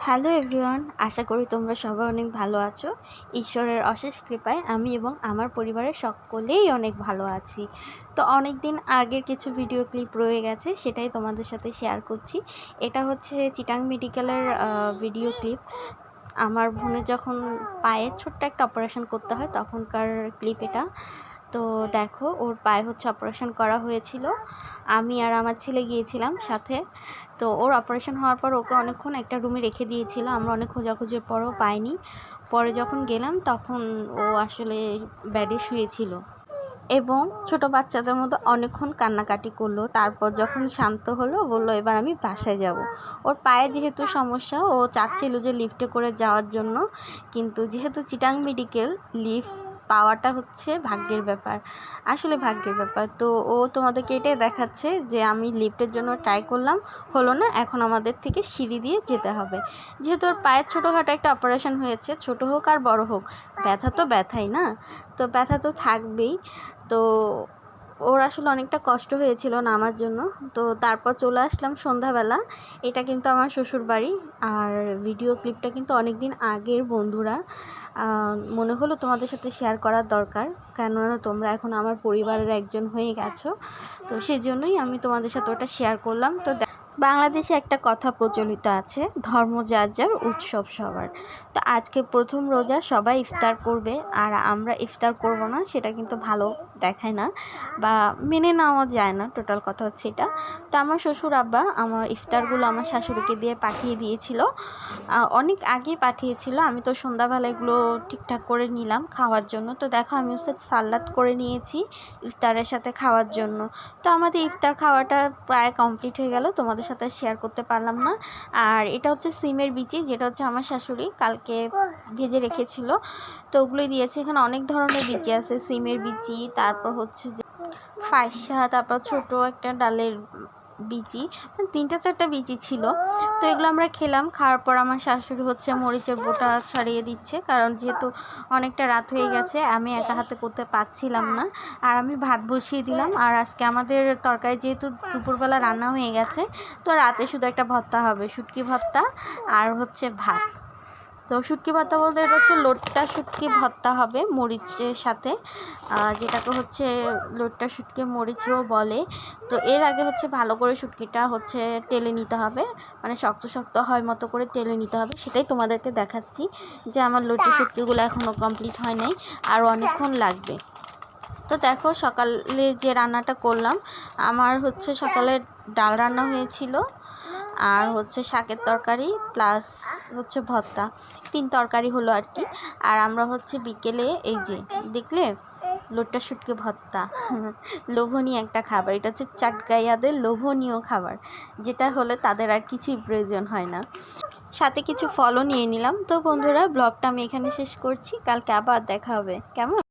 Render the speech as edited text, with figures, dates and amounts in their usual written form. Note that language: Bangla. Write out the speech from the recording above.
হ্যালো এভরিওয়ান, আশা করি তোমরা সবাই অনেক ভালো আছো। ঈশ্বরের অশেষ কৃপায় আমি এবং আমার পরিবারের সকলেই অনেক ভালো আছি। তো অনেক দিন আগের কিছু ভিডিও ক্লিপ রয়ে গেছে, সেটাই তোমাদের সাথে শেয়ার করছি। এটা হচ্ছে চিটাং মেডিকেলের ভিডিও ক্লিপ। আমার বোনের যখন পায়ে ছোট্ট একটা অপারেশন করতে হয় তখনকার ক্লিপ এটা। তো দেখো, ওর পায়ে হচ্ছে অপারেশন করা হয়েছিল, আমি আর আমার ছেলে গিয়েছিলাম সাথে। তো ওর অপারেশন হওয়ার পর ওকে অনেকক্ষণ একটা রুমে রেখে দিয়েছিল, আমরা অনেক খোঁজাখুঁজির পরও পাইনি। পরে যখন গেলাম তখন ও আসলে বেডে শুয়েছিল এবং ছোট বাচ্চাদের মতো অনেকক্ষণ কান্নাকাটি করলো। তারপর যখন শান্ত হলো বললো এবার আমি বাসায় যাব। ওর পায়ে যেহেতু সমস্যা, ও চাচ্ছিল যে লিফটে করে যাওয়ার জন্য, কিন্তু যেহেতু চিটাং মেডিকেল, লিফট পাওয়াটা হচ্ছে ভাগ্যের ব্যাপার, আসলে ভাগ্যের ব্যাপার। তো ও তোমাদেরকে এটাই দেখাচ্ছে যে আমি লিফটের জন্য ট্রাই করলাম, হলো না, এখন আমাদের থেকে সিঁড়ি দিয়ে যেতে হবে। যেহেতু ওর পায়ের ছোটোখাটো একটা অপারেশন হয়েছে, ছোট হোক আর বড় হোক, ব্যথা তো ব্যথাই না, তো ব্যথা তো থাকবেই। তো ওর আসলে অনেকটা কষ্ট হয়েছিল নামার জন্য। তো তারপর চলে আসলাম সন্ধ্যাবেলা। এটা কিন্তু আমার শ্বশুর বাড়ি, আর ভিডিও ক্লিপটা কিন্তু অনেক দিন আগের বন্ধুরা। মনে হলো তোমাদের সাথে শেয়ার করার দরকার, কেননা তোমরা এখন আমার পরিবারের একজন হয়ে গেছো। তো সেজন্যই আমি তোমাদের সাথে ওটা শেয়ার করলাম। তো বাংলাদেশে একটা কথা প্রচলিত আছে, ধর্ম যার যার, উৎসব সবার। তো আজকে প্রথম রোজা, সবাই ইফতার করবে আর আমরা ইফতার করব না, সেটা কিন্তু ভালো দেখায় না বা মেনে নেওয়া যায় না। টোটাল কথা হচ্ছে এটা। তো আমার শ্বশুর আব্বা আমার ইফতারগুলো আমার শাশুড়িকে দিয়ে পাঠিয়ে দিয়েছিল, অনেক আগে পাঠিয়েছিল। আমি তো সন্ধ্যাবেলা এগুলো ঠিকঠাক করে নিলাম খাওয়ার জন্য। তো দেখো, আমি হচ্ছে সালাদ করে নিয়েছি ইফতারের সাথে খাওয়ার জন্য। তো আমাদের ইফতার খাওয়াটা প্রায় কমপ্লিট হয়ে গেল, তোমাদের সাথে শেয়ার করতে পারলাম না। আর এটা হচ্ছে সিমের বিচি, যেটা হচ্ছে আমার শাশুড়ি কালকে ভেজে রেখেছিল, তো ওগুলোই দিয়েছে। এখানে অনেক ধরনের বিচি আছে, সিমের বিচি, তারপর হচ্ছে যে ফাইসা, তারপর ছোট একটা ডালের বিচি, 3-4টা বিচি ছিল। তো এগুলো আমরা খেলাম। খাওয়ার পর আমার শাশুড়ি হচ্ছে মরিচের বোটা ছাড়িয়ে দিচ্ছে, কারণ যেহেতু অনেকটা রাত হয়ে গেছে, আমি একা হাতে করতে পারছিলাম না। আর আমি ভাত বসিয়ে দিলাম। আর আজকে আমাদের তরকারি যেহেতু দুপুরবেলা রান্না হয়ে গেছে, তো রাতে শুধু একটা ভর্তা হবে, শুটকি ভর্তা আর হচ্ছে ভাত। তো শুটকি ভর্তা বলতে এটা হচ্ছে লোট্টা শুটকি ভর্তা হবে মরিচের সাথে, যেটাকে হচ্ছে লোট্টা শুটকি মরিচও বলে। তো এর আগে হচ্ছে ভালো করে শুটকিটা হচ্ছে তেলে নিতে হবে, মানে শক্ত শক্ত হয় মতো করে তেলে নিতে হবে। সেটাই তোমাদেরকে দেখাচ্ছি যে আমার লোট্টা শুটকিগুলো এখনও কমপ্লিট হয় নাই, আর অনেকক্ষণ লাগবে। তো দেখো, সকালে যে রান্নাটা করলাম, আমার হচ্ছে সকালে ডাল রান্না হয়েছিল, আর হচ্ছে শাকের তরকারি প্লাস হচ্ছে ভর্তা, 3 তরকারি হলো আর কি। আর আমরা হচ্ছে বিকেলে এই যে দেখলে লোট্টা শুটকি ভর্তা, লোভনীয় একটা খাবার। এটা হচ্ছে চাটগাইয়াদের লোভনীয় খাবার, যেটা হলে তাদের আর কিছুই প্রয়োজন হয় না। সাথে কিছু ফলও নিয়ে নিলাম। তো বন্ধুরা, ব্লগটা আমি এখানে শেষ করছি, কালকে আবার দেখা হবে, কেমন?